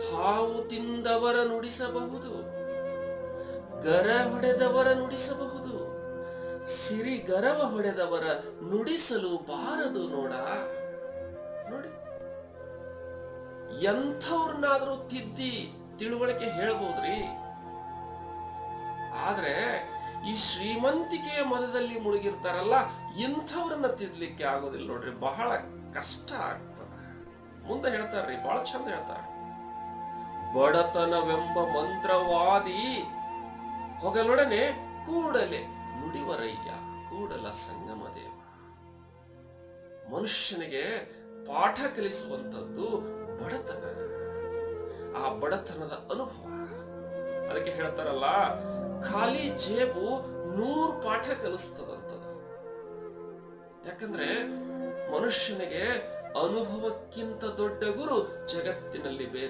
ಹಾವು ತಿಂದವರ ನುಡಿಸಬಹುದು, ಗರ ಹೊಡೆದವರ ನುಡಿಸಬಹುದು, ಸಿರಿ ಗರವ ಹೊಡೆದವರ ನುಡಿಸಲು ಬಾರದು ನೋಡ. ನೋಡಿ, ಎಂಥವ್ರನ್ನಾದ್ರೂ ತಿದ್ದಿ ತಿಳುವಳಿಕೆ ಹೇಳ್ಬೋದ್ರಿ. ಆದ್ರೆ ಈ ಶ್ರೀಮಂತಿಕೆಯ ಮದದಲ್ಲಿ ಮುಳುಗಿರ್ತಾರಲ್ಲ, ಇಂಥವ್ರನ್ನ ತಿದ್ಲಿಕ್ಕೆ ಆಗೋದಿಲ್ಲ ನೋಡ್ರಿ, ಬಹಳ ಕಷ್ಟ ಆಗ್ತದ. ಮುಂದೆ ಹೇಳ್ತಾರ್ರಿ, ಬಹಳ ಚಂದ ಹೇಳ್ತಾರ. ಬಡತನವೆಂಬ ಮಂತ್ರವಾದಿ ಹೊಗಲೊಡನೆ ಕೂಡಲೇ ನುಡಿವರಯ್ಯ ಕೂಡಲ ಸಂಗಮ ದೇವ. ಮನುಷ್ಯನಿಗೆ ಪಾಠ ಕಲಿಸುವಂಥದ್ದು ಬಡತನ, ಆ ಬಡತನದ ಅನುಭವ. ಅದಕ್ಕೆ ಹೇಳ್ತಾರಲ್ಲ, ಖಾಲಿ ಜೇಬು 100 ಪಾಠ ಕಲಿಸ್ತದಂತದ್ದು. ಯಾಕಂದ್ರೆ ಮನುಷ್ಯನಿಗೆ ಅನುಭವಕ್ಕಿಂತ ದೊಡ್ಡ ಗುರು ಜಗತ್ತಿನಲ್ಲಿ ಬೇರೆ